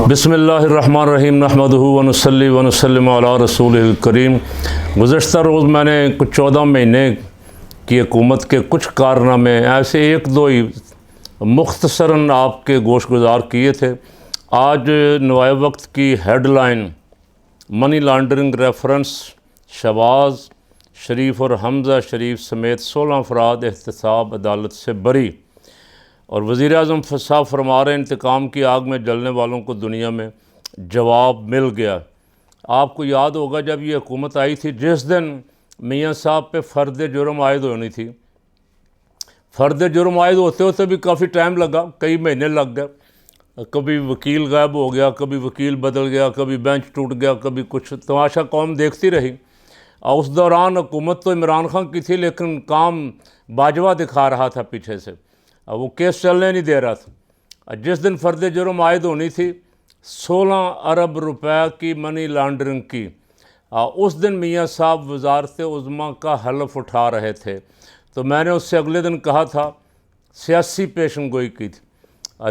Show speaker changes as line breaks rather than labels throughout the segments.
बिस्मिल्लाहिर्रहमानिर्रहीम नहमदुहु व नुसल्ली व नुसल्लिमु अला रसूलिल करीम। गुज़श्ता रोज़ मैंने कुछ 14 महीने की हुकूमत के कुछ कारनामे ऐसे एक दो ही मुख्तसरन आपके गोश गुजार किए थे। आज नवाए वक्त की headline money laundering reference Shehbaz Sharif और हमज़ा शरीफ समेत 16 अफराद एहतसाब अदालत से बरी। और वज़ीर-ए-आज़म साहब फरमा रहे इंतकाम की आग में जलने वालों को दुनिया में जवाब मिल गया। आपको याद होगा जब ये हुकूमत आई थी, जिस दिन मियाँ साहब पे फ़र्द जुर्म आयद होनी थी, फ़र्द जुर्म आयद होते होते भी काफ़ी टाइम लगा, कई महीने लग गए। कभी वकील गायब हो गया, कभी वकील बदल गया, कभी बेंच टूट गया, कभी कुछ, तमाशा कौम देखती रही। और उस दौरान हुकूमत तो इमरान खान की थी, लेकिन काम बाजवा दिखा रहा था पीछे से, अब वो केस चलने नहीं दे रहा था। जिस दिन फ़र्द जुर्म आयद होनी थी 16 अरब रुपए की मनी लॉन्ड्रिंग की, उस दिन मियाँ साहब वज़ारत उज़्मा का हलफ उठा रहे थे। तो मैंने उससे अगले दिन कहा था, सियासी पेशन गोई की थी।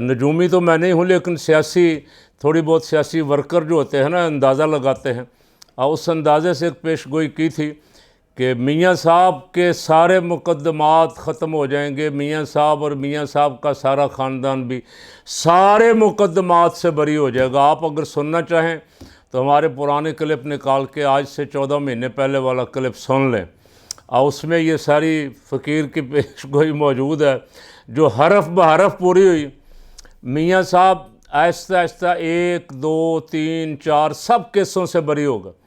नजूमी तो मैं नहीं हूँ, लेकिन सियासी थोड़ी बहुत सियासी वर्कर जो होते हैं ना, अंदाज़ा लगाते हैं, उस अंदाज़े से एक पेश गोई की थी कि मियाँ साहब के सारे मुकद्दमात ख़त्म हो जाएंगे, मियाँ साहब और मियाँ साहब का सारा ख़ानदान भी सारे मुकद्दमात से बरी हो जाएगा। आप अगर सुनना चाहें तो हमारे पुराने क्लिप निकाल के आज से 14 महीने पहले वाला क्लिप सुन लें, और उसमें ये सारी फ़कीर की पेशगोई मौजूद है जो हरफ ब हरफ पूरी हुई। मियाँ साहब आहिस्ता आहिस्ता 1 2 3 4 सब केसों से बरी होगा।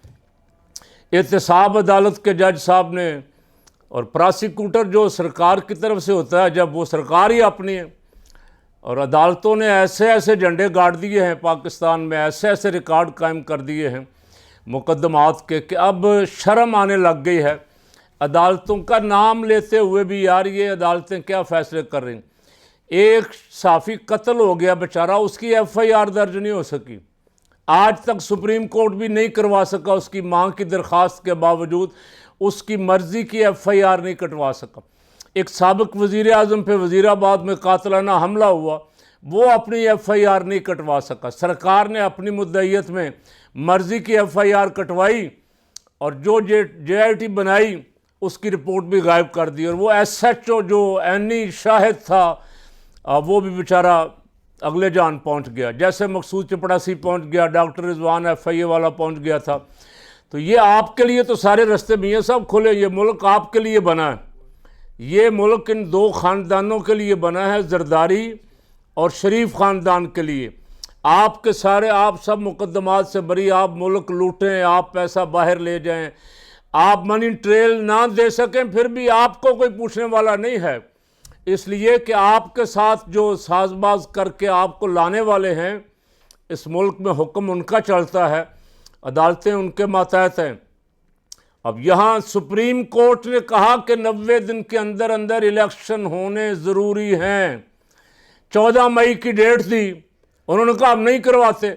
एहतसाब अदालत के जज साहब ने, और प्रोसिक्यूटर जो सरकार की तरफ से होता है, जब वो सरकार ही अपनी है, और अदालतों ने ऐसे ऐसे झंडे गाड़ दिए हैं पाकिस्तान में, ऐसे ऐसे रिकॉर्ड कायम कर दिए हैं मुकद्दमात के, कि अब शर्म आने लग गई है अदालतों का नाम लेते हुए भी। यार ये अदालतें क्या फ़ैसले कर रही। एक साफ़ी कत्ल हो गया बेचारा, उसकी FIR दर्ज नहीं हो सकी, आज तक सुप्रीम कोर्ट भी नहीं करवा सका, उसकी मां की दरख्वास्त के बावजूद उसकी मर्ज़ी की FIR नहीं कटवा सका। एक साबिक़ वज़ीर-ए-आज़म पे वज़ीराबाद में कातलाना हमला हुआ, वो अपनी FIR नहीं कटवा सका। सरकार ने अपनी मुद्दईयत में मर्ज़ी की FIR कटवाई, और जो JIT बनाई उसकी रिपोर्ट भी गायब कर दी। और वो SHO जो एनी शाहिद था, वो भी बेचारा अगले जान पहुंच गया, जैसे मकसूद चपड़ासी पहुंच गया, डॉक्टर रिजवान FIA वाला पहुंच गया था। तो ये आपके लिए तो सारे रास्ते मियाँ साहब खुले। ये मुल्क आपके लिए बना है, ये मुल्क इन दो ख़ानदानों के लिए बना है, जरदारी और शरीफ ख़ानदान के लिए। आपके सारे, आप सब मुकद्दमात से बरी। आप मुल्क लूटें, आप पैसा बाहर ले जाएं, आप मनी ट्रेल ना दे सकें, फिर भी आपको कोई पूछने वाला नहीं है, इसलिए कि आपके साथ जो साजबाज करके आपको लाने वाले हैं, इस मुल्क में हुक्म उनका चलता है, अदालतें उनके मातहत हैं। अब यहाँ सुप्रीम कोर्ट ने कहा कि 90 दिन के अंदर अंदर इलेक्शन होने ज़रूरी हैं। 14 मई की डेट थी, उन्होंने कहा हम नहीं करवाते।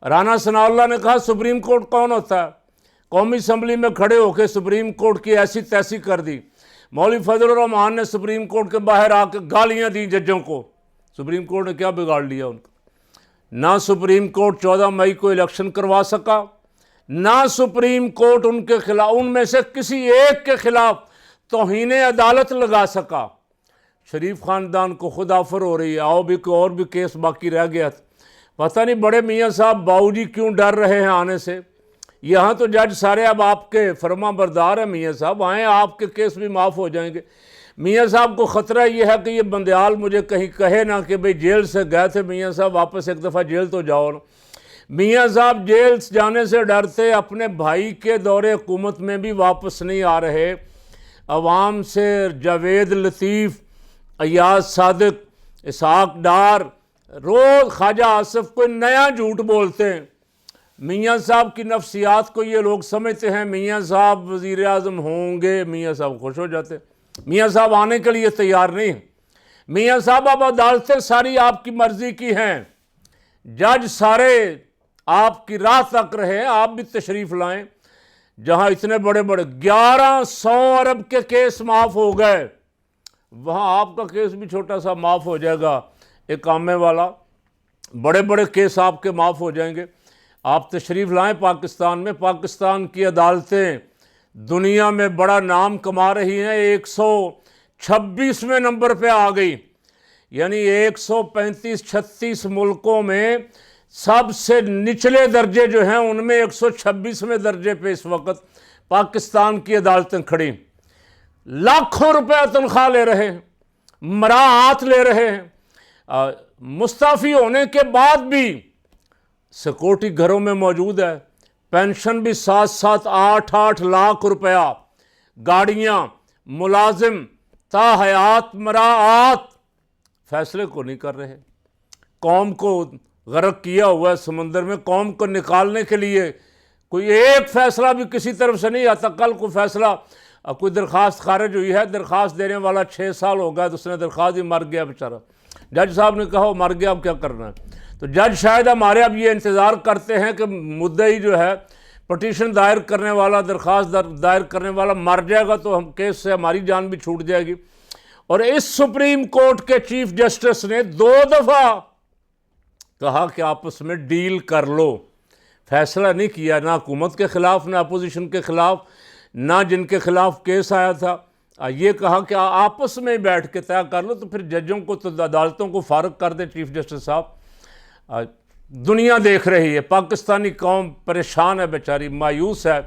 राना सनाउल्लाह ने कहा सुप्रीम कोर्ट कौन होता है, कौमी असम्बली में खड़े होकर सुप्रीम कोर्ट की ऐसी तैसी कर दी। मौलवी फजलुर रहमान ने सुप्रीम कोर्ट के बाहर आकर गालियां दी जजों को। सुप्रीम कोर्ट ने क्या बिगाड़ लिया उनका? ना सुप्रीम कोर्ट 14 मई को इलेक्शन करवा सका, ना सुप्रीम कोर्ट उनके खिलाफ, उनमें से किसी एक के खिलाफ तौहीने अदालत लगा सका। शरीफ ख़ानदान को खुद ऑफर हो रही है, आओ भी कोई और भी केस बाकी रह गया था। पता नहीं बड़े मियाँ साहब बाऊजी क्यों डर रहे हैं आने से। यहाँ तो जज सारे अब आपके फरमा बरदार हैं, मियाँ साहब आएँ, आपके केस भी माफ़ हो जाएंगे। मियाँ साहब को ख़तरा ये है कि ये बंदयाल मुझे कहीं कहे ना कि भाई जेल से गए थे मियाँ साहब, वापस एक दफ़ा जेल तो जाओ ना। मियाँ साहब जेल जाने से डरते अपने भाई के दौरे हुकूमत में भी वापस नहीं आ रहे। अवाम से जावेद लतीफ़, अयाज सादिक, इसहाक डार, रोज़ ख्वाजा आसिफ कोई नया झूठ बोलते हैं। मियाँ साहब की नफ्सियात को ये लोग समझते हैं, मियाँ साहब वज़ीर-ए-आज़म होंगे, मियाँ साहब खुश हो जाते। मियाँ साहब आने के लिए तैयार नहीं हैं। मियाँ साहब अब अदालतें सारी आपकी मर्ज़ी की हैं, जज सारे आपकी राह तक रहे, आप भी तशरीफ़ लाएं। जहाँ इतने बड़े बड़े 1100 अरब के केस माफ़ हो गए, वहाँ आपका केस भी छोटा सा माफ़ हो जाएगा, इकामे वाला। बड़े बड़े केस आपके माफ़ हो जाएंगे। आप तशरीफ़ लाएं पाकिस्तान में, पाकिस्तान की अदालतें दुनिया में बड़ा नाम कमा रही हैं, 126वें नंबर पे आ गई। यानी 135-36 मुल्कों में सबसे निचले दर्जे जो हैं उनमें 126वें दर्जे पे इस वक्त पाकिस्तान की अदालतें खड़ी। लाखों रुपए तनख्वाह ले रहे हैं, मराहत ले रहे हैं, मुस्ताफ़ी होने के बाद भी सिक्योरिटी घरों में मौजूद है, पेंशन भी 7-7 8-8 लाख रुपया, गाड़ियाँ, मुलाजिम, ताहयात मराहत, फैसले को नहीं कर रहे। कौम को गर्क किया हुआ है समंदर में, कौम को निकालने के लिए कोई एक फैसला भी किसी तरफ से नहीं आता। कल को फैसला, कोई दरख्वास्त खारिज हुई है, दरख्वास्त देने वाला 6 साल हो गया तो उसने दरख्वास्त ही मर गया बेचारा, जज साहब ने कहा मर गया, अब क्या करना है। तो जज शायद हमारे अब ये इंतज़ार करते हैं कि मुद्दई जो है, पटिशन दायर करने वाला, दरख्वास्त दायर करने वाला मर जाएगा तो हम केस से हमारी जान भी छूट जाएगी। और इस सुप्रीम कोर्ट के चीफ जस्टिस ने 2 दफ़ा कहा कि आपस में डील कर लो। फैसला नहीं किया, ना हुकूमत के ख़िलाफ़, ना अपोजिशन के ख़िलाफ़, ना जिनके ख़िलाफ़ केस आया था। ये कहा कि आपस में बैठ के तय कर लो। तो फिर जजों को, तो अदालतों को फारग कर दे चीफ जस्टिस साहब। दुनिया देख रही है, पाकिस्तानी कौम परेशान है बेचारी, मायूस है।